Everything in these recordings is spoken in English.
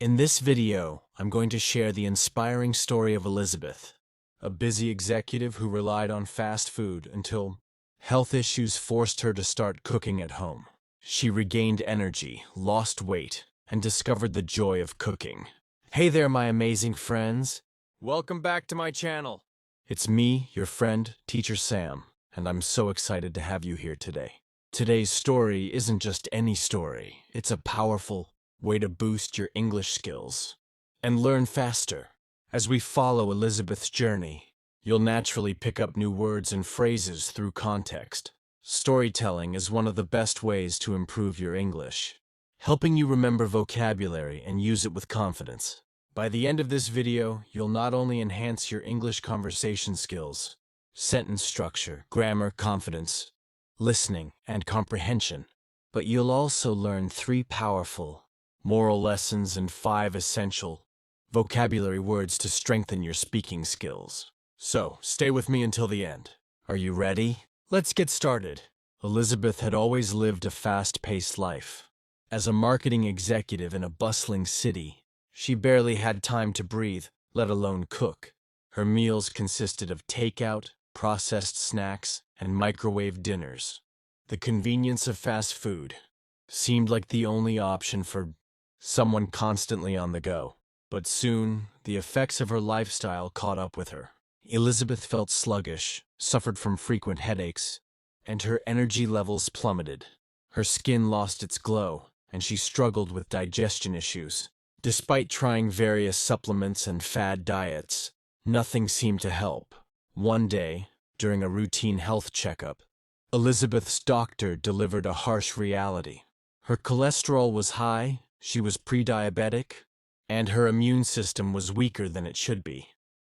In this video, I'm going to share the inspiring story of Elizabeth, a busy executive who relied on fast food until health issues forced her to start cooking at home. She regained energy, lost weight, and discovered the joy of cooking. Hey there, my amazing friends. Welcome back to my channel. It's me, your friend, Teacher Sam, and I'm so excited to have you here today. Today's story isn't just any story. It's a powerful way to boost your English skills and learn faster. As we follow Elizabeth's journey, you'll naturally pick up new words and phrases through context. Storytelling is one of the best ways to improve your English, helping you remember vocabulary and use it with confidence. By the end of this video, you'll not only enhance your English conversation skills, sentence structure, grammar, confidence, listening, and comprehension, but you'll also learn 3 powerful moral lessons and 5 essential vocabulary words to strengthen your speaking skills. So, stay with me until the end. Are you ready? Let's get started. Elizabeth had always lived a fast-paced life. As a marketing executive in a bustling city, she barely had time to breathe, let alone cook. Her meals consisted of takeout, processed snacks, and microwave dinners. The convenience of fast food seemed like the only option for someone constantly on the go. But soon, the effects of her lifestyle caught up with her. Elizabeth felt sluggish, suffered from frequent headaches, and her energy levels plummeted. Her skin lost its glow, and she struggled with digestion issues. Despite trying various supplements and fad diets, nothing seemed to help. One day, during a routine health checkup, Elizabeth's doctor delivered a harsh reality. Her cholesterol was high, she was pre-diabetic, and her immune system was weaker than it should be.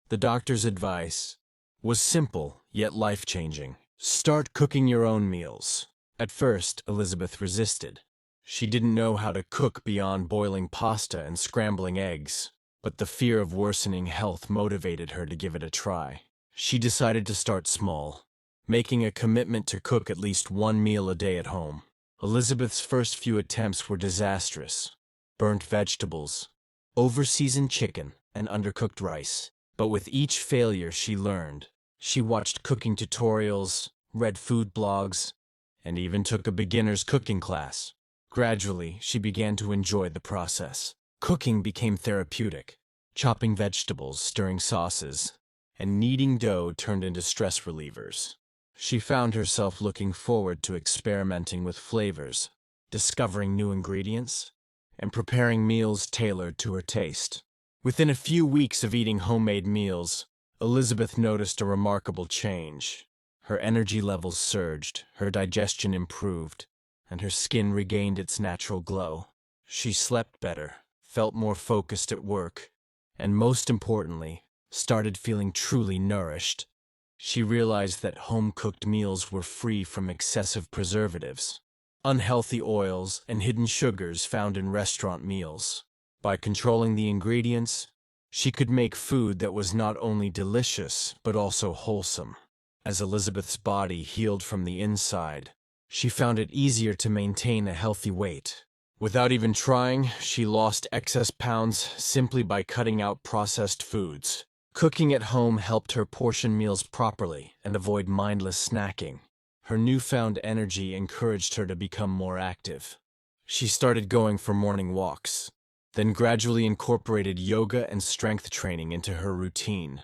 The doctor's advice was simple, yet life-changing. Start cooking your own meals. At first, Elizabeth resisted. She didn't know how to cook beyond boiling pasta and scrambling eggs, but the fear of worsening health motivated her to give it a try. She decided to start small, making a commitment to cook at least 1 meal a day at home. Elizabeth's first few attempts were disastrous. Burnt vegetables, over-seasoned chicken, and undercooked rice. But with each failure she learned. She watched cooking tutorials, read food blogs, and even took a beginner's cooking class. Gradually, she began to enjoy the process. Cooking became therapeutic. Chopping vegetables, stirring sauces, and kneading dough turned into stress relievers. She found herself looking forward to experimenting with flavors, discovering new ingredients, and preparing meals tailored to her taste. Within a few weeks of eating homemade meals, Elizabeth noticed a remarkable change. Her energy levels surged, her digestion improved, and her skin regained its natural glow. She slept better, felt more focused at work, and most importantly, started feeling truly nourished. She realized that home-cooked meals were free from excessive preservatives, unhealthy oils, and hidden sugars found in restaurant meals. By controlling the ingredients, she could make food that was not only delicious but also wholesome. As Elizabeth's body healed from the inside, she found it easier to maintain a healthy weight. Without even trying, she lost excess pounds simply by cutting out processed foods. Cooking at home helped her portion meals properly and avoid mindless snacking. Her newfound energy encouraged her to become more active. She started going for morning walks, then gradually incorporated yoga and strength training into her routine.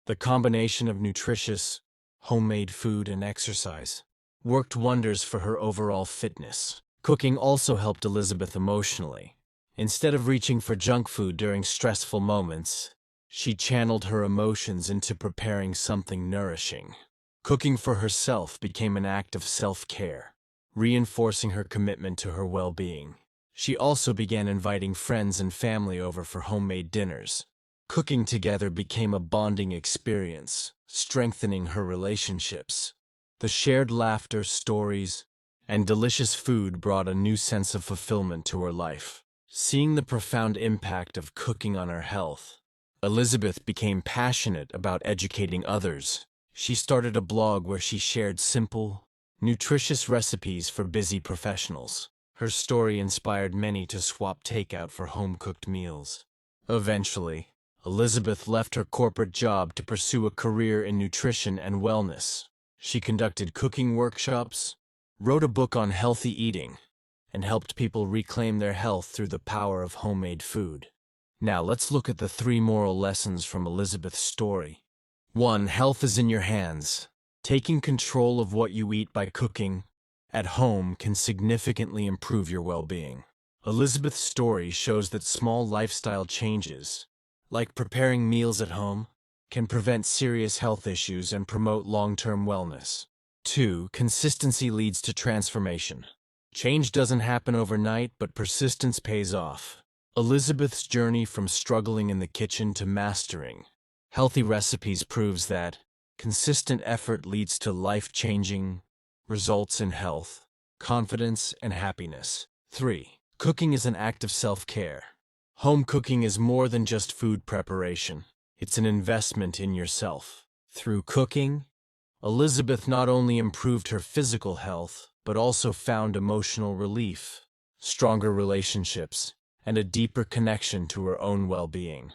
The combination of nutritious, homemade food and exercise worked wonders for her overall fitness. Cooking also helped Elizabeth emotionally. Instead of reaching for junk food during stressful moments, she channeled her emotions into preparing something nourishing. Cooking for herself became an act of self-care, reinforcing her commitment to her well-being. She also began inviting friends and family over for homemade dinners. Cooking together became a bonding experience, strengthening her relationships. The shared laughter, stories, and delicious food brought a new sense of fulfillment to her life. Seeing the profound impact of cooking on her health, Elizabeth became passionate about educating others. She started a blog where she shared simple, nutritious recipes for busy professionals. Her story inspired many to swap takeout for home-cooked meals. Eventually, Elizabeth left her corporate job to pursue a career in nutrition and wellness. She conducted cooking workshops, wrote a book on healthy eating, and helped people reclaim their health through the power of homemade food. Now let's look at the 3 moral lessons from Elizabeth's story. 1. Health is in your hands. Taking control of what you eat by cooking at home can significantly improve your well-being. Elizabeth's story shows that small lifestyle changes, like preparing meals at home, can prevent serious health issues and promote long-term wellness. 2. Consistency leads to transformation. Change doesn't happen overnight, but persistence pays off. Elizabeth's journey from struggling in the kitchen to mastering healthy recipes proves that consistent effort leads to life-changing results in health, confidence, and happiness. 3. Cooking is an act of self-care. Home cooking is more than just food preparation. It's an investment in yourself. Through cooking, Elizabeth not only improved her physical health, but also found emotional relief, stronger relationships, and a deeper connection to her own well-being.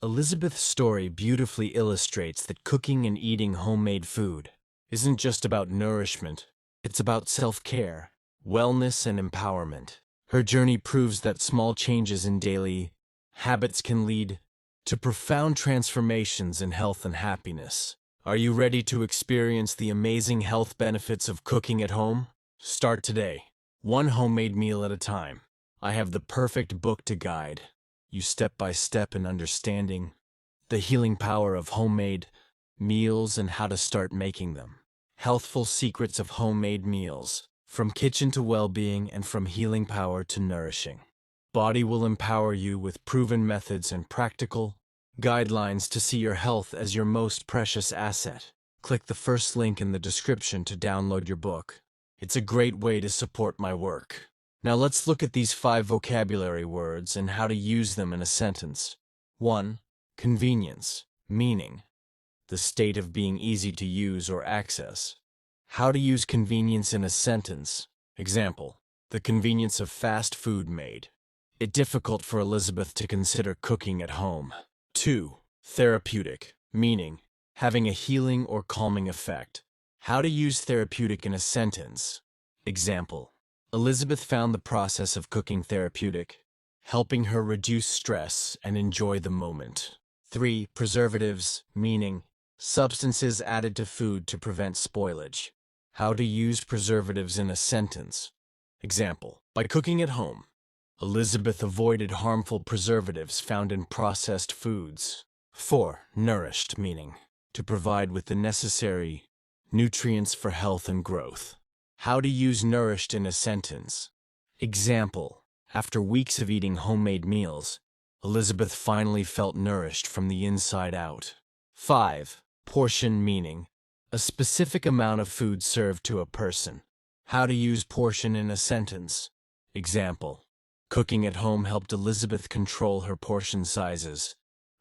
Elizabeth's story beautifully illustrates that cooking and eating homemade food isn't just about nourishment, it's about self-care, wellness, and empowerment. Her journey proves that small changes in daily habits can lead to profound transformations in health and happiness. Are you ready to experience the amazing health benefits of cooking at home? Start today, one homemade meal at a time. I have the perfect book to guide you step by step in understanding the healing power of homemade meals and how to start making them. Healthful Secrets of Homemade Meals, from kitchen to well-being and from healing power to nourishing. Body will empower you with proven methods and practical guidelines to see your health as your most precious asset. Click the first link in the description to download your book. It's a great way to support my work. Now let's look at these 5 vocabulary words and how to use them in a sentence. 1. Convenience, meaning the state of being easy to use or access. How to use convenience in a sentence. Example, the convenience of fast food made it difficult for Elizabeth to consider cooking at home. 2. Therapeutic, meaning having a healing or calming effect. How to use therapeutic in a sentence. Example, Elizabeth found the process of cooking therapeutic, helping her reduce stress and enjoy the moment. 3. Preservatives, meaning substances added to food to prevent spoilage. How to use preservatives in a sentence. Example, by cooking at home, Elizabeth avoided harmful preservatives found in processed foods. 4. Nourished, meaning to provide with the necessary nutrients for health and growth. How to use nourished in a sentence. Example, after weeks of eating homemade meals, Elizabeth finally felt nourished from the inside out. 5. Portion, meaning a specific amount of food served to a person. How to use portion in a sentence. Example, cooking at home helped Elizabeth control her portion sizes,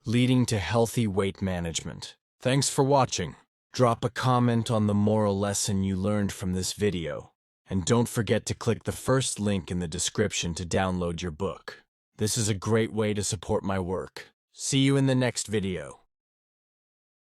leading to healthy weight management. Thanks for watching. Drop a comment on the moral lesson you learned from this video, and don't forget to click the first link in the description to download your book. This is a great way to support my work. See you in the next video.